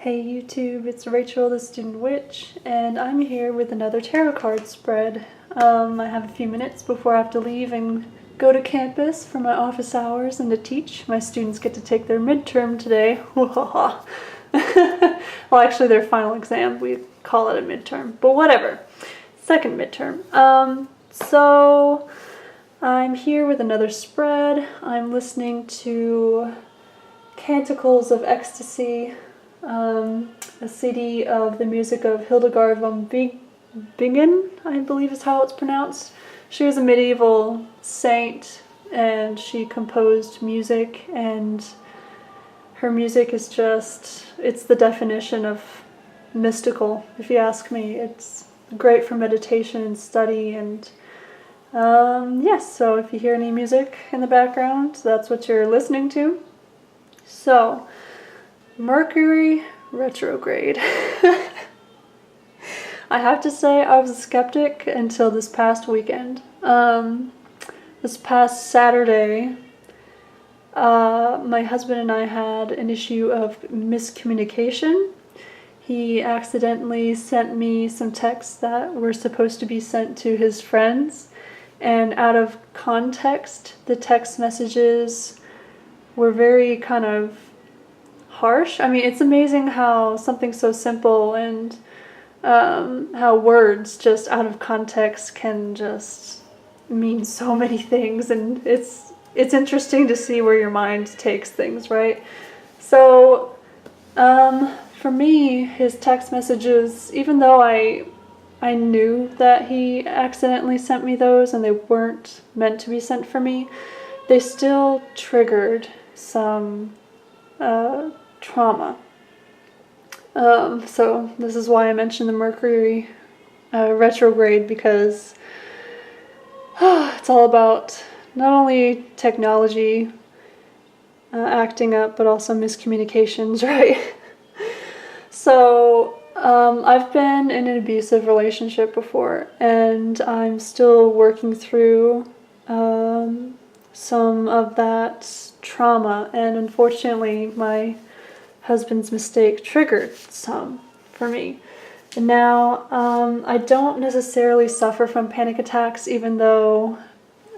Hey YouTube, it's Rachel the StudentWitch, and I'm here with another tarot card spread. I have a few minutes before I have to leave and go to campus for my office hours and to teach. My students get to take their midterm today. Well, actually their final exam. We call it a midterm, but whatever. Second midterm. So I'm here with another spread. I'm listening to Canticles of Ecstasy, a CD of the music of Hildegard von Bingen, I believe is how it's pronounced. She was a medieval saint and she composed music, and her music is just, it's the definition of mystical, if you ask me. It's great for meditation and study, and yes, so if you hear any music in the background, that's what you're listening to. So, Mercury retrograde. I have to say I was a skeptic until this past weekend. This past Saturday, my husband and I had an issue of miscommunication. He accidentally sent me some texts that were supposed to be sent to his friends, and out of context, the text messages were very kind of harsh. I mean, it's amazing how something so simple and how words just out of context can just mean so many things, and it's interesting to see where your mind takes things, right? So for me, his text messages, even though I knew that he accidentally sent me those and they weren't meant to be sent for me, they still triggered some trauma. So this is why I mentioned the Mercury retrograde, because it's all about not only technology acting up, but also miscommunications, right? So I've been in an abusive relationship before, and I'm still working through some of that trauma, and unfortunately my husband's mistake triggered some for me. And now I don't necessarily suffer from panic attacks, even though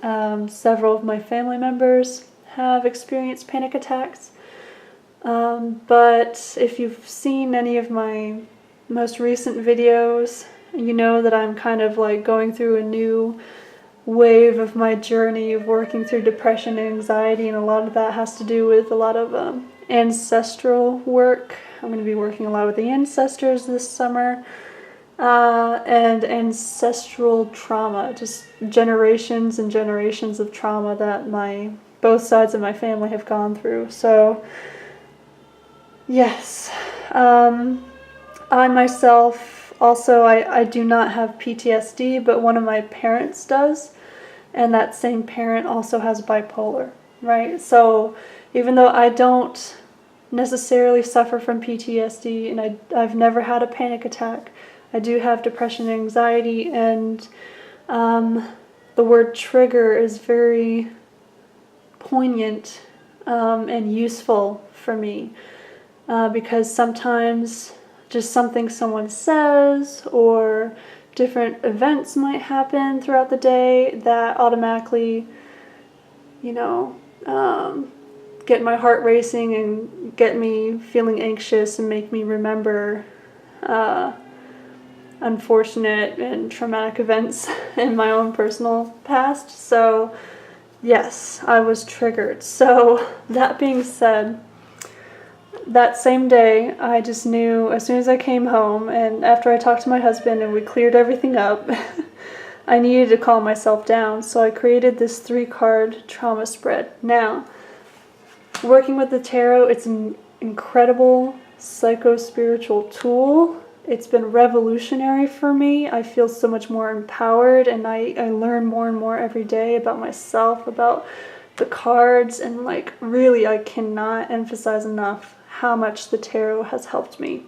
several of my family members have experienced panic attacks. But if you've seen any of my most recent videos, you know that I'm kind of like going through a new wave of my journey of working through depression and anxiety, and a lot of that has to do with a lot of ancestral work. I'm going to be working a lot with the ancestors this summer, and ancestral trauma, just generations and generations of trauma that both sides of my family have gone through. So yes, I myself also, I do not have PTSD, but one of my parents does, and that same parent also has bipolar, right? So even though I don't necessarily suffer from PTSD, and I've never had a panic attack, I do have depression and anxiety, and the word trigger is very poignant and useful for me, because sometimes just something someone says or different events might happen throughout the day that automatically, get my heart racing and get me feeling anxious and make me remember unfortunate and traumatic events in my own personal past. So yes, I was triggered. So that being said, that same day, I just knew as soon as I came home and after I talked to my husband and we cleared everything up, I needed to calm myself down. So I created this 3-card trauma spread. Now, working with the tarot, it's an incredible psycho-spiritual tool. It's been revolutionary for me. I feel so much more empowered, and I learn more and more every day about myself, about the cards, and really I cannot emphasize enough how much the tarot has helped me,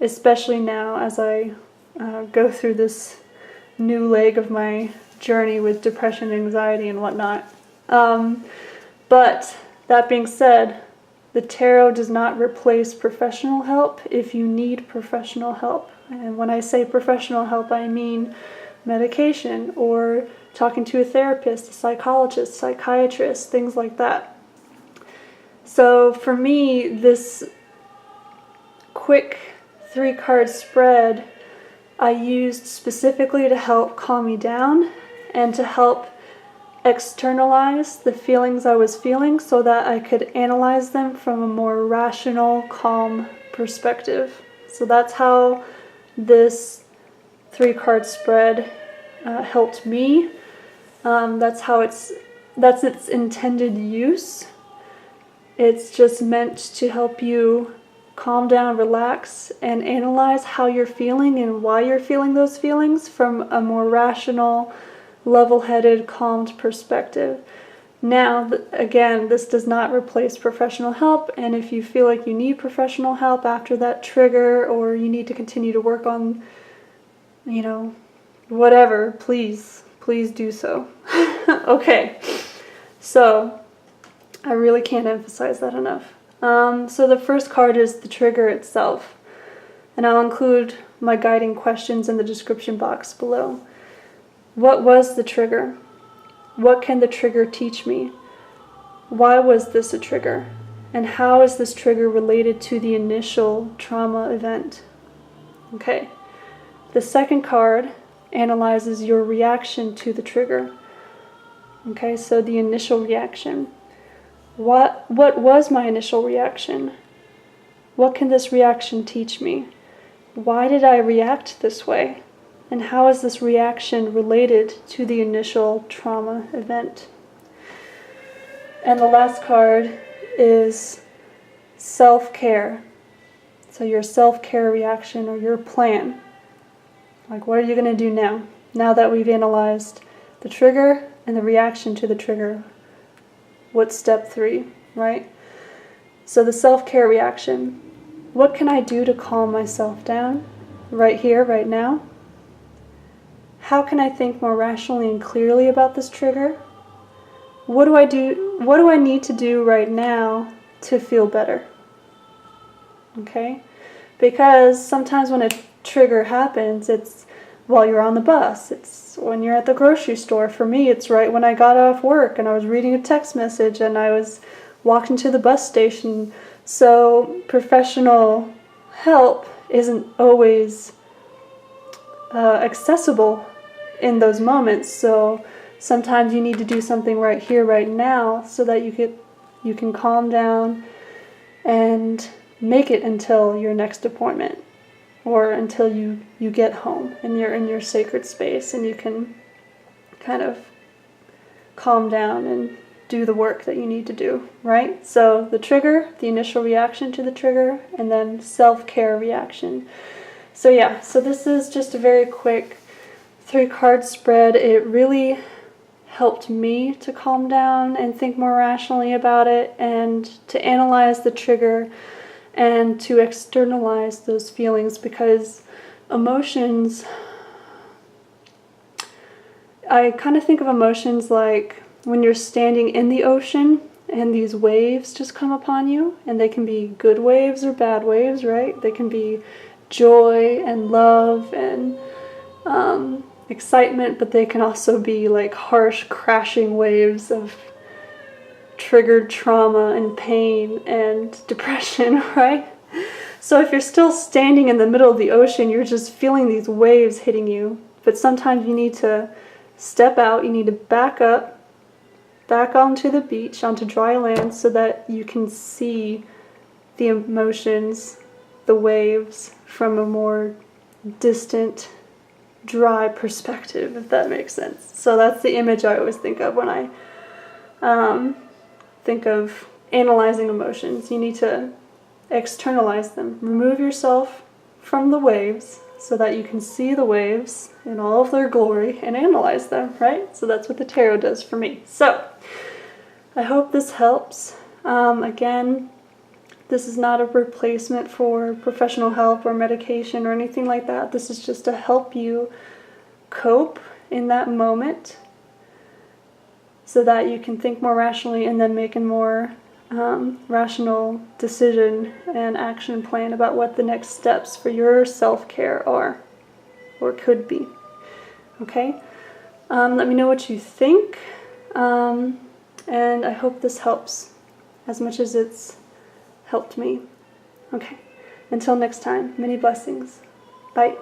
especially now as I go through this new leg of my journey with depression, anxiety, and whatnot. But that being said, the tarot does not replace professional help if you need professional help. And when I say professional help, I mean medication or talking to a therapist, a psychologist, psychiatrist, things like that. So for me, this quick 3-card spread I used specifically to help calm me down and to help externalize the feelings I was feeling so that I could analyze them from a more rational, calm perspective. So that's how this 3-card spread helped me. That's its intended use. It's just meant to help you calm down, relax, and analyze how you're feeling and why you're feeling those feelings from a more rational, level-headed, calmed perspective. Now, again, this does not replace professional help, and if you feel like you need professional help after that trigger, or you need to continue to work on, whatever, please do so. Okay, so I really can't emphasize that enough. So the first card is the trigger itself, and I'll include my guiding questions in the description box below. What was the trigger? What can the trigger teach me? Why was this a trigger? And how is this trigger related to the initial trauma event? Okay. The second card analyzes your reaction to the trigger. Okay, so the initial reaction. What was my initial reaction? What can this reaction teach me? Why did I react this way? And how is this reaction related to the initial trauma event? And the last card is self-care. So your self-care reaction or your plan. Like, what are you going to do now? Now that we've analyzed the trigger and the reaction to the trigger. What's step 3, right? So the self-care reaction. What can I do to calm myself down right here, right now? How can I think more rationally and clearly about this trigger? What do I do? What do I need to do right now to feel better? Okay? Because sometimes when a trigger happens, it's while you're on the bus, it's when you're at the grocery store. For me, it's right when I got off work and I was reading a text message and I was walking to the bus station. So professional help isn't always accessible in those moments. So sometimes you need to do something right here, right now, so that you can calm down and make it until your next appointment, or until you get home and you're in your sacred space and you can kind of calm down and do the work that you need to do, right? So the trigger, the initial reaction to the trigger, and then self-care reaction. So yeah, so this is just a very quick 3-card spread. It really helped me to calm down and think more rationally about it and to analyze the trigger and to externalize those feelings, because emotions, I kind of think of emotions like when you're standing in the ocean and these waves just come upon you, and they can be good waves or bad waves, right? They can be joy and love and excitement, but they can also be like harsh, crashing waves of triggered trauma and pain and depression, right? So if you're still standing in the middle of the ocean, you're just feeling these waves hitting you. But sometimes you need to step out, you need to back up, back onto the beach, onto dry land, so that you can see the emotions, the waves, from a more distant, dry perspective, if that makes sense. So that's the image I always think of when I think of analyzing emotions. You need to externalize them. Remove yourself from the waves so that you can see the waves in all of their glory and analyze them, right? So that's what the tarot does for me. So I hope this helps. Again, this is not a replacement for professional help or medication or anything like that. This is just to help you cope in that moment so that you can think more rationally and then make a more rational decision and action plan about what the next steps for your self-care are, or could be. Okay? Let me know what you think, and I hope this helps as much as it's helped me. Okay, until next time, many blessings. Bye.